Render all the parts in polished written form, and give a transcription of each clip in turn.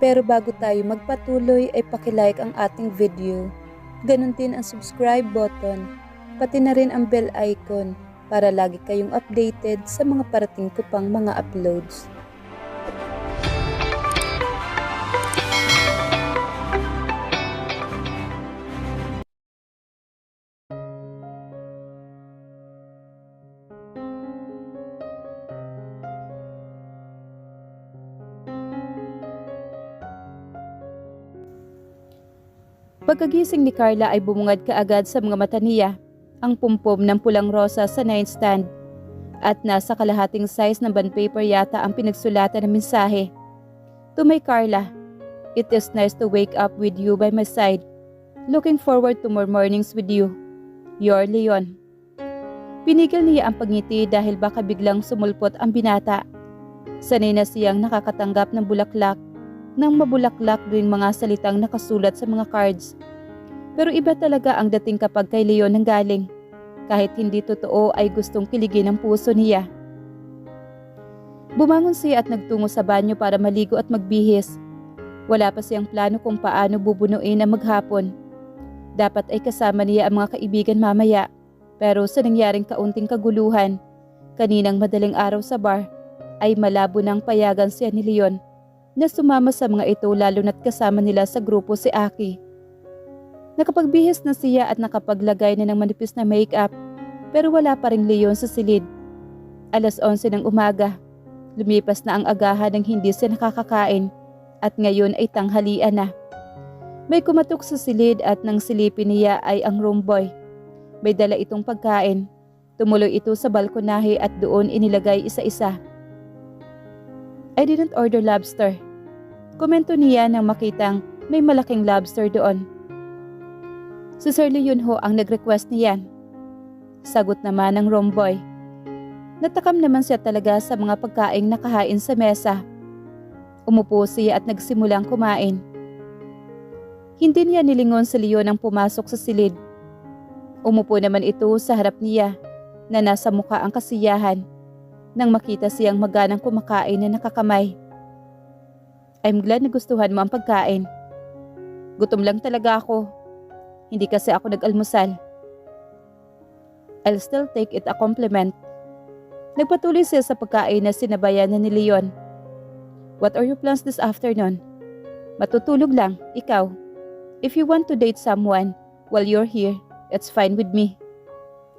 Pero bago tayo magpatuloy ay pakilike ang ating video. Ganon din ang subscribe button, pati na rin ang bell icon para lagi kayong updated sa mga parating ko pang mga uploads. Pagkagising ni Carla ay bumungad kaagad sa mga mata niya ang pumpom ng pulang rosa sa nightstand at nasa kalahating size ng bond paper yata ang pinagsulatan ng mensahe. To my Carla, it is nice to wake up with you by my side. Looking forward to more mornings with you. Your Leon. Pinigil niya ang pagngiti dahil baka biglang sumulpot ang binata. Sanay na siyang nakakatanggap ng bulaklak nang mabulaklak rin mga salitang nakasulat sa mga cards. Pero iba talaga ang dating kapag kay Leon nanggaling. Kahit hindi totoo ay gustong kiligin ang puso niya. Bumangon siya at nagtungo sa banyo para maligo at magbihis. Wala pa siyang plano kung paano bubunuin ang maghapon. Dapat ay kasama niya ang mga kaibigan mamaya. Pero sa nangyaring kaunting kaguluhan, kaninang madaling araw sa bar, ay malabo nang payagan siya ni Leon na sumama sa mga ito lalo na't kasama nila sa grupo si Aki. Nakapagbihis na siya at nakapaglagay na ng manipis na makeup pero wala pa ring Leon sa silid. 11:00 ng umaga. Lumipas na ang agahan ng hindi siya nakakakain at ngayon ay tanghalian na. May kumatok sa silid at nang silipin niya ay ang room boy. May dala itong pagkain. Tumuloy ito sa balkonahe at doon inilagay isa-isa. I didn't order lobster. Komento niya nang makitang may malaking lobster doon. Si Sir Leon ho ang nag-request niyan. Sagot naman ng room boy. Natakam naman siya talaga sa mga pagkaing nakahain sa mesa. Umupo siya at nagsimulang kumain. Hindi niya nilingon si Leon ang pumasok sa silid. Umupo naman ito sa harap niya na nasa mukha ang kasiyahan nang makita siyang maganang kumakain na nakakamay. I'm glad na gustuhan mo ang pagkain. Gutom lang talaga ako. Hindi kasi ako nag-almusal. I'll still take it a compliment. Nagpatuloy siya sa pagkain na sinabayan na ni Leon. What are your plans this afternoon? Matutulog lang, ikaw. If you want to date someone while you're here, it's fine with me.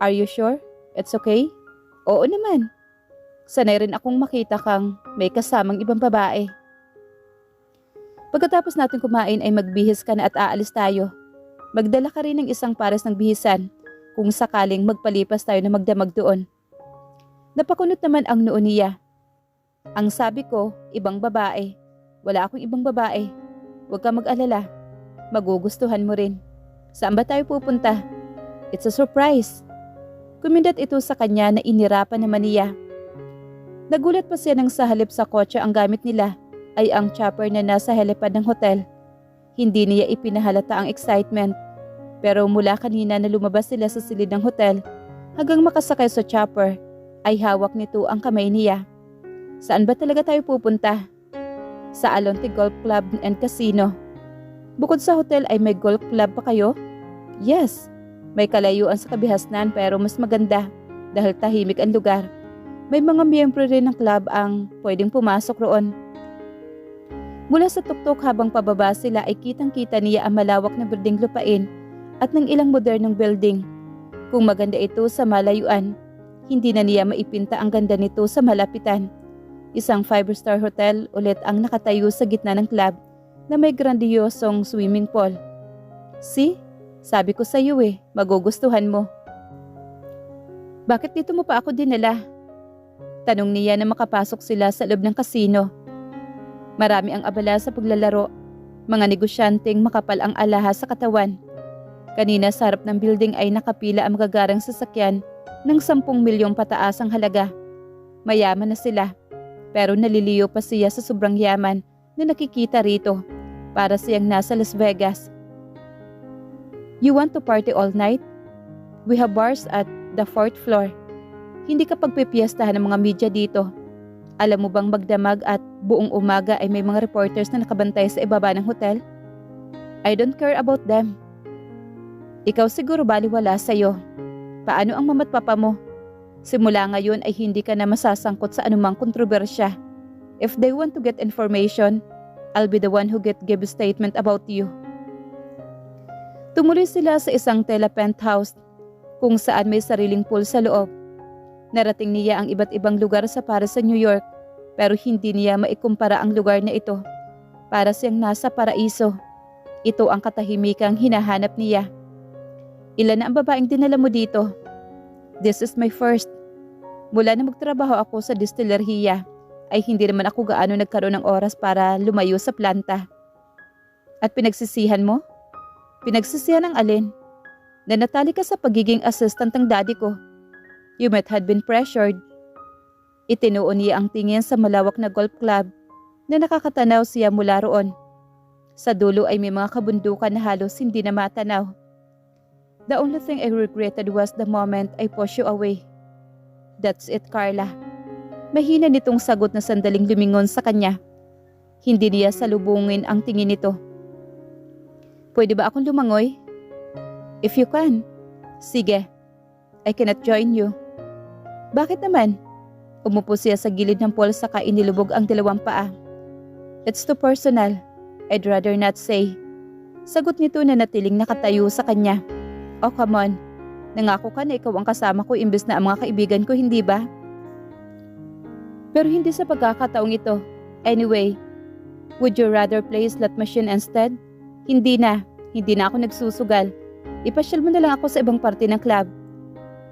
Are you sure? It's okay? Oo naman. Sanay rin akong makita kang may kasamang ibang babae. Pagkatapos natin kumain ay magbihis ka na at aalis tayo. Magdala ka rin ng isang pares ng bihisan kung sakaling magpalipas tayo na magdamag doon. Napakunot naman ang noo niya. Ang sabi ko, ibang babae. Wala akong ibang babae. Huwag ka mag-alala. Magugustuhan mo rin. Saan ba tayo pupunta? It's a surprise. Kumindat ito sa kanya na inirapan naman niya. Nagulat pa siya nang sa halip sa kotse ang gamit nila ay ang chopper na nasa helipad ng hotel. Hindi niya ipinahalata ang excitement. Pero mula kanina na lumabas sila sa silid ng hotel hanggang makasakay sa chopper ay hawak nito ang kamay niya. Saan ba talaga tayo pupunta? Sa Alonte Golf Club and Casino. Bukod sa hotel ay may golf club pa kayo? Yes. May kalayuan sa kabihasnan pero mas maganda dahil tahimik ang lugar. May mga miyembro rin ng club ang pwedeng pumasok roon. Mula sa tuktok habang pababa sila ay kitang-kita niya ang malawak na berdeng lupain at ng ilang modernong building. Kung maganda ito sa malayuan, hindi na niya maipinta ang ganda nito sa malapitan. Isang 5-star hotel ulit ang nakatayo sa gitna ng club na may grandiosong swimming pool. See? Sabi ko sa iyo magugustuhan mo. Bakit dito mo pa ako dinala? Tanong niya na makapasok sila sa loob ng kasino. Marami ang abala sa paglalaro. Mga negosyanteng makapal ang alahas sa katawan. Kanina sa harap ng building ay nakapila ang magagarang sasakyan ng 10 milyong pataas ang halaga. Mayaman na sila. Pero naliliyo pa siya sa sobrang yaman na nakikita rito. Para siyang nasa Las Vegas. You want to party all night? We have bars at the 4th floor. Hindi ka pagpipiestahan ng mga media dito. Alam mo bang magdamag at buong umaga ay may mga reporters na nakabantay sa ibaba ng hotel? I don't care about them. Ikaw siguro baliwala sa'yo. Paano ang mama't papa mo? Simula ngayon ay hindi ka na masasangkot sa anumang kontrobersya. If they want to get information, I'll be the one who give a statement about you. Tumuloy sila sa isang tela penthouse kung saan may sariling pool sa loob. Narating niya ang iba't ibang lugar sa Paris sa New York, pero hindi niya maikumpara ang lugar na ito. Para siyang nasa paraiso. Ito ang katahimikang hinahanap niya. Ilan na ang babaeng dinala mo dito? This is my first. Mula na magtrabaho ako sa distillerhiya, ay hindi naman ako gaano nagkaroon ng oras para lumayo sa planta. At pinagsisihan mo? Pinagsisihan ng alin? Na natali ka sa pagiging assistant ng daddy ko. You might have been pressured. Itinuon niya ang tingin sa malawak na golf club na nakakatanaw siya mula roon. Sa dulo ay may mga kabundukan na halos hindi na matanaw. The only thing I regretted was the moment I pushed you away. That's it, Carla. Mahina nitong sagot na sandaling lumingon sa kanya. Hindi niya salubungin ang tingin nito. Pwede ba akong lumangoy? If you can. Sige. I cannot join you. Bakit naman? Umupo siya sa gilid ng pool saka inilubog ang dalawang paa. It's too personal. I'd rather not say. Sagot nito na natiling nakatayo sa kanya. Oh, come on. Nangako ka na ikaw ang kasama ko imbes na ang mga kaibigan ko, hindi ba? Pero hindi sa pagkakataong ito. Anyway, would you rather play slot machine instead? Hindi na. Hindi na ako nagsusugal. Ipasyal mo na lang ako sa ibang parte ng club.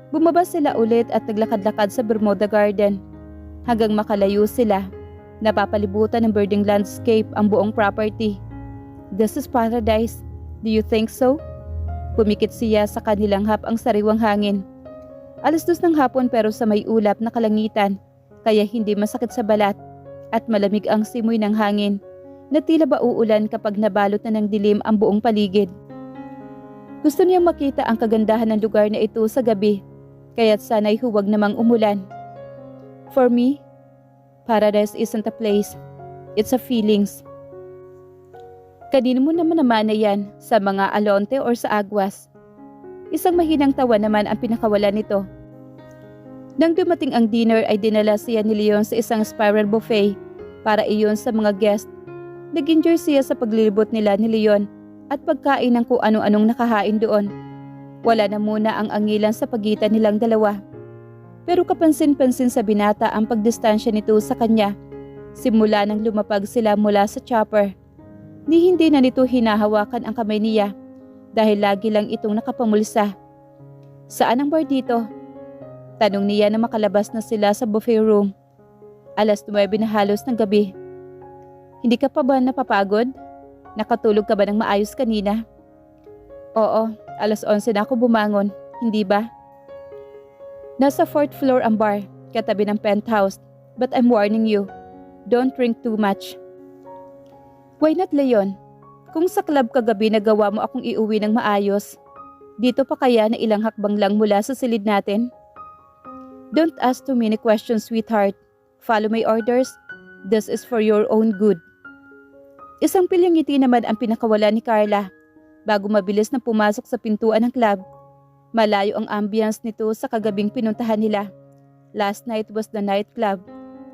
Bumaba sila ulit at naglakad-lakad sa Bermuda Garden. Hanggang makalayo sila. Napapalibutan ng birding landscape ang buong property. This is paradise. Do you think so? Pumikit siya sa kanilang hap ang sariwang hangin. 2:00 ng hapon pero sa may ulap na kalangitan, kaya hindi masakit sa balat at malamig ang simoy ng hangin na tila ba uulan kapag nabalot na ng dilim ang buong paligid. Gusto niyang makita ang kagandahan ng lugar na ito sa gabi, kaya't sana'y huwag namang umulan. For me, paradise isn't a place, it's a feelings. Kanino mo naman na yan, sa mga alonte or sa agwas? Isang mahinang tawa naman ang pinakawala nito. Nang dumating ang dinner ay dinala siya ni Leon sa isang spiral buffet para iyon sa mga guest. Nag-enjoy siya sa paglilibot nila ni Leon at pagkain ng kung anong nakahain doon. Wala na muna ang angilan sa pagitan nilang dalawa. Pero kapansin-pansin sa binata ang pagdistansya nito sa kanya. Simula nang lumapag sila mula sa chopper. Hindi na nito hinahawakan ang kamay niya dahil lagi lang itong nakapamulsa. Saan ang bar dito? Tanong niya na makalabas na sila sa buffet room. 9:00 na halos ng gabi. Hindi ka pa ba napapagod? Nakatulog ka ba ng maayos kanina? Oo, 11:00 na ako bumangon, hindi ba? Nasa 4th floor ang bar, katabi ng penthouse. But I'm warning you, don't drink too much. Why not, Leon? Kung sa club kagabi nagawa mo akong iuwi ng maayos, dito pa kaya na ilang hakbang lang mula sa silid natin? Don't ask too many questions, sweetheart. Follow my orders. This is for your own good. Isang pilyang ngiti naman ang pinakawala ni Carla bago mabilis na pumasok sa pintuan ng club. Malayo ang ambience nito sa kagabing pinuntahan nila. Last night was the nightclub.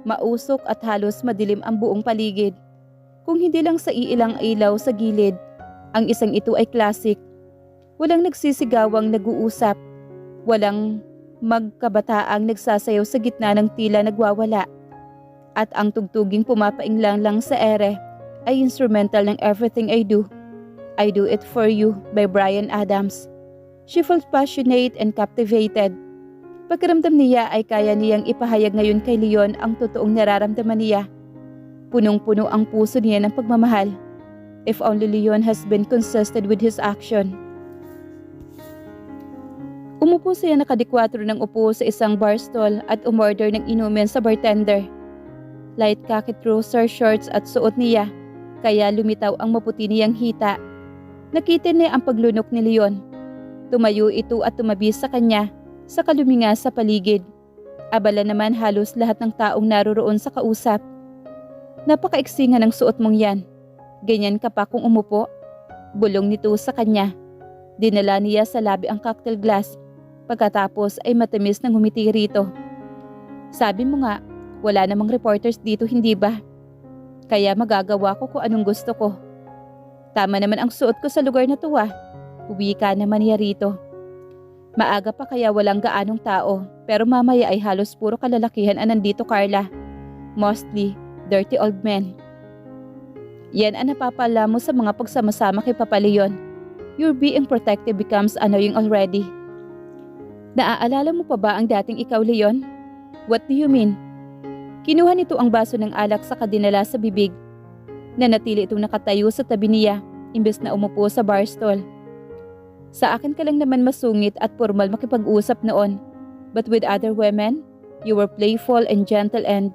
Mausok at halos madilim ang buong paligid. Kung hindi lang sa iilang ilaw sa gilid, ang isang ito ay classic. Walang nagsisigawang nag-uusap. Walang magkabataang nagsasayaw sa gitna ng tila nagwawala. At ang tugtuging pumapainglang lang sa ere ay instrumental ng Everything I Do. I Do It For You by Bryan Adams. She felt passionate and captivated. Pagkaramdam niya ay kaya niyang ipahayag ngayon kay Leon ang totoong nararamdaman niya. Punong-puno ang puso niya ng pagmamahal. If only Leon has been consistent with his action. Umupo siya nakadikwatro ng upo sa isang bar stall at umorder ng inumin sa bartender. Light khaki trouser shorts at suot niya, kaya lumitaw ang maputi niyang hita. Nakita niya ang paglunok ni Leon. Tumayo ito at tumabi sa kanya, saka luminga sa paligid. Abala naman halos lahat ng taong naroroon sa kausap. Napakaiksi nga ng suot mong yan. Ganyan ka pa kung umupo. Bulong nito sa kanya. Dinala niya sa labi ang cocktail glass. Pagkatapos ay matamis na ngumiti rito. Sabi mo nga, wala namang reporters dito, hindi ba? Kaya magagawa ko kung anong gusto ko. Tama naman ang suot ko sa lugar na to ah. Uwi ka naman niya rito. Maaga pa kaya walang gaanong tao, pero mamaya ay halos puro kalalakihan ang nandito, Carla. Mostly, dirty old men. Yan ang napapala mo sa mga pagsama-sama kay Papa Leon. Your being protective becomes annoying already. Naaalala mo pa ba ang dating ikaw, Leon? What do you mean? Kinuha nito ang baso ng alak sa kadinala sa bibig. Nanatili itong nakatayo sa tabi niya, imbes na umupo sa bar stool. Sa akin ka lang naman masungit at formal makipag-usap noon. But with other women, you were playful and gentle and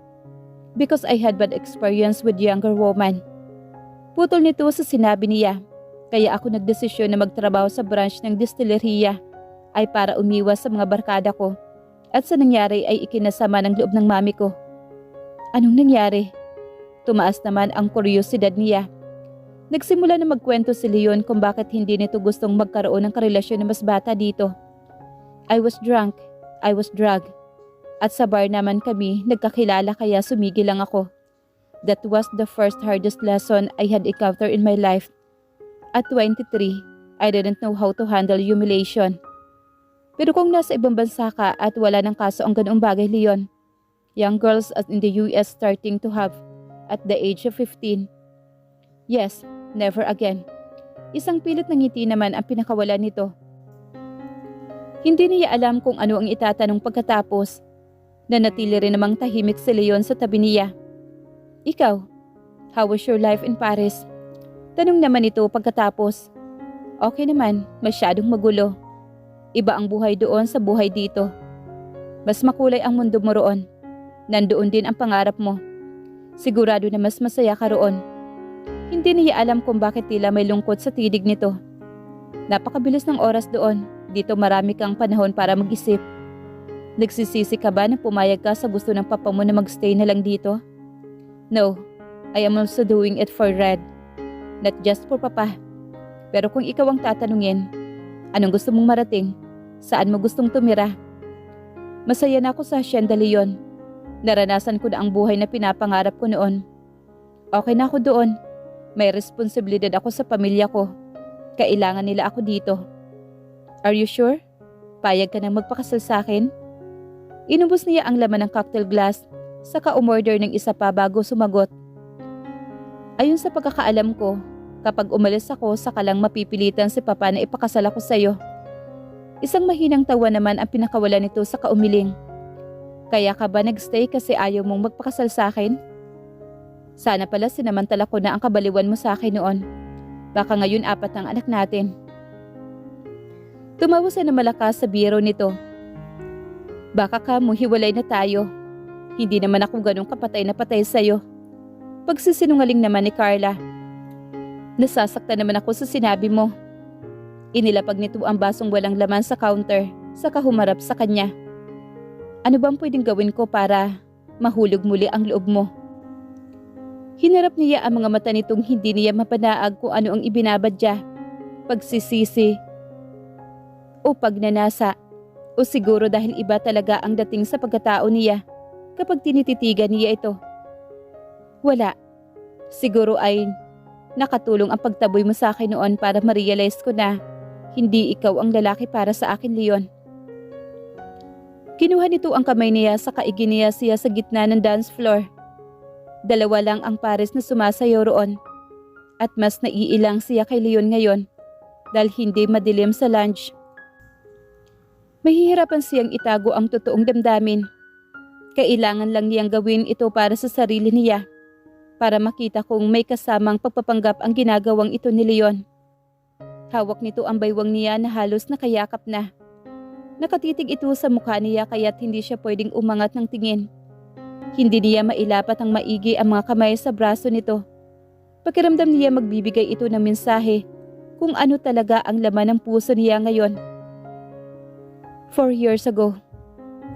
because I had bad experience with younger woman. Putol nito sa sinabi niya. Kaya ako nagdesisyon na magtrabaho sa branch ng distilleria ay para umiwas sa mga barkada ko. At sa nangyari ay ikinasama ng loob ng mami ko. Anong nangyari? Tumaas naman ang kuryosidad niya. Nagsimula na magkwento si Leon kung bakit hindi nito gustong magkaroon ng karelasyon na mas bata dito. I was drunk. I was drugged. At sa bar naman kami nagkakilala kaya sumigil lang ako. That was the first hardest lesson I had encountered in my life. At 23, I didn't know how to handle humiliation. Pero kung nasa ibang bansa ka at wala ng kaso ang ganoong bagay, Leon, young girls in the US starting to have at the age of 15. Yes, never again. Isang pilit ng ngiti naman ang pinakawala nito. Hindi niya alam kung ano ang itatanong pagkatapos. Nanatili rin namang tahimik si Leon sa tabi niya. Ikaw, how was your life in Paris? Tanong naman ito pagkatapos. Okay naman, masyadong magulo. Iba ang buhay doon sa buhay dito. Mas makulay ang mundo mo roon. Nandoon din ang pangarap mo. Sigurado na mas masaya ka roon. Hindi niya alam kung bakit tila may lungkot sa tidig nito. Napakabilis ng oras doon. Dito marami kang panahon para mag-isip. Nagsisisi ka ba na pumayag ka sa gusto ng papa mo na magstay na lang dito? No, I am also doing it for Red. Not just for papa. Pero kung ikaw ang tatanungin, anong gusto mong marating? Saan mo gustong tumira? Masaya na ako sa Hacienda Leon. Naranasan ko na ang buhay na pinapangarap ko noon. Okay na ako doon. May responsibilidad ako sa pamilya ko. Kailangan nila ako dito. Are you sure? Payag ka nang magpakasal sa akin? Inubos niya ang laman ng cocktail glass, saka umorder ng isa pa bago sumagot. Ayon sa pagkakaalam ko, kapag umalis ako saka lang mapipilitan si Papa na ipakasal ako sa'yo. Isang mahinang tawa naman ang pinakawala nito sa kaumiling. Kaya ka ba nagstay kasi ayaw mong magpakasal sa akin? Sana pala sinamantala ko na ang kabaliwan mo sa akin noon. Baka ngayon 4 ang anak natin. Tumawa siya na malakas sa biro nito. Baka ka mo hiwalay na tayo. Hindi naman ako ganong kapatay na patay sa'yo. Pagsisinungaling naman ni Carla. Nasasaktan naman ako sa sinabi mo. Inilapag nito ang basong walang laman sa counter, saka humarap sa kanya. Ano bang pwedeng gawin ko para mahulog muli ang loob mo? Hinarap niya ang mga mata nitong hindi niya mapanaag kung ano ang ibinabadya. Pagsisisi o pagnanasa o siguro dahil iba talaga ang dating sa pagkatao niya kapag tinititigan niya ito. Wala. Siguro ay nakatulong ang pagtaboy mo sa akin noon para ma-realize ko na hindi ikaw ang lalaki para sa akin, Leon. Kinuha nito ang kamay niya saka iginiya siya sa gitna ng dance floor. 2 lang ang pares na sumasayaw roon. At mas naiilang siya kay Leon ngayon dahil hindi madilim sa lunch. Mahihirapan siyang itago ang totoong damdamin. Kailangan lang niyang gawin ito para sa sarili niya. Para makita kung may kasamang pagpapanggap ang ginagawang ito ni Leon. Hawak nito ang baywang niya na halos nakayakap na. Nakatitig ito sa mukha niya kaya't hindi siya pwedeng umangat ng tingin. Hindi niya mailapat ang maigi ang mga kamay sa braso nito. Pakiramdam niya magbibigay ito ng mensahe kung ano talaga ang laman ng puso niya ngayon. 4 years ago,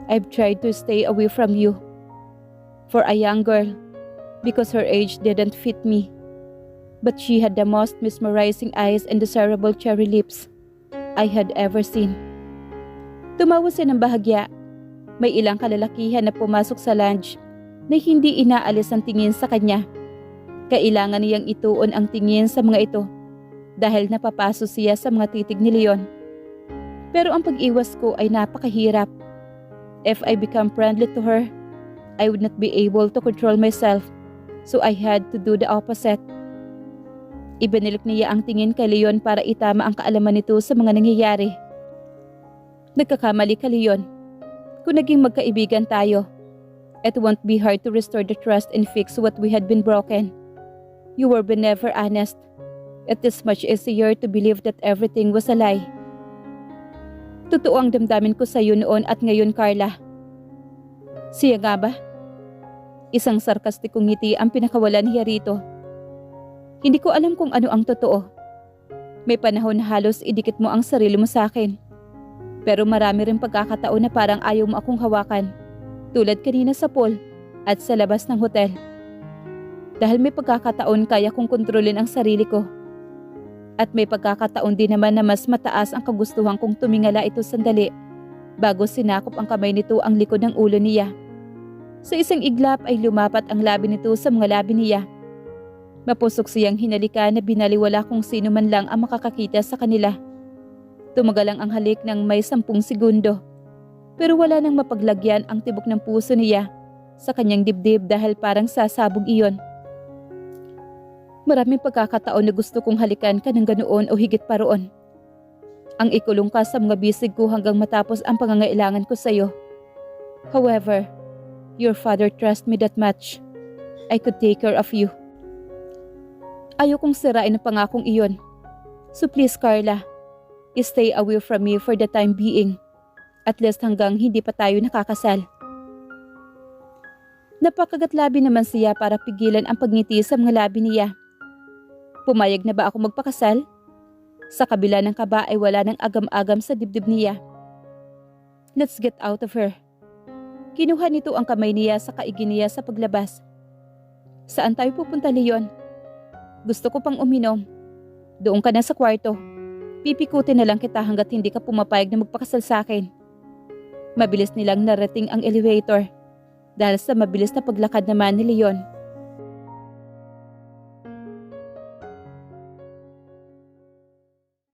I've tried to stay away from you. For a young girl, because her age didn't fit me. But she had the most mesmerizing eyes and desirable cherry lips I had ever seen. Tumawa siya ng bahagya. May ilang kalalakihan na pumasok sa lounge na hindi inaalis ang tingin sa kanya. Kailangan niyang ituon ang tingin sa mga ito dahil napapaso siya sa mga titig ni Leon. Pero ang pag-iwas ko ay napakahirap. If I become friendly to her, I would not be able to control myself, so I had to do the opposite. Ibinilik niya ang tingin kay Leon para itama ang kaalaman nito sa mga nangyayari. Nagkakamali ka, Leon. Kung naging magkaibigan tayo, it won't be hard to restore the trust and fix what we had been broken. You were never honest. It is much easier to believe that everything was a lie. Totoo ang damdamin ko sa iyo noon at ngayon, Carla. Siya nga ba? Isang sarkastikong ngiti ang pinakawalan niya rito. Hindi ko alam kung ano ang totoo. May panahon na halos idikit mo ang sarili mo sa akin. Pero marami rin pagkakataon na parang ayaw mo akong hawakan. Tulad kanina sa pool at sa labas ng hotel. Dahil may pagkakataon kaya kong kontrolin ang sarili ko. At may pagkakataon din naman na mas mataas ang kagustuhan kong tumingala ito sandali bago sinakop ang kamay nito ang likod ng ulo niya. Sa isang iglap ay lumapat ang labi nito sa mga labi niya. Mapusok siyang hinalika na binaliwala kung sino man lang ang makakakita sa kanila. Tumagal lang ang halik ng may 10 segundo. Pero wala nang mapaglagyan ang tibok ng puso niya sa kanyang dibdib dahil parang sasabog iyon. Maraming pagkakataon na gusto kong halikan ka ng ganoon o higit pa roon. Ang ikulong ka sa mga bisig ko hanggang matapos ang pangangailangan ko sa iyo. However, your father trusts me that much. I could take care of you. Ayokong sirain ang pangakong iyon. So please, Carla, stay away from me for the time being. At least hanggang hindi pa tayo nakakasal. Napakagatlabi naman siya para pigilan ang pagngiti sa mga labi niya. Pumayag na ba ako magpakasal? Sa kabila ng kaba ay wala ng agam-agam sa dibdib niya. Let's get out of her. Kinuha nito ang kamay niya sa kaigi niya sa paglabas. Saan tayo pupunta, Leon? Gusto ko pang uminom. Doon ka na sa kwarto. Pipikutin na lang kita hanggat hindi ka pumapayag na magpakasal sa akin. Mabilis nilang narating ang elevator dahil sa mabilis na paglakad naman ni Leon.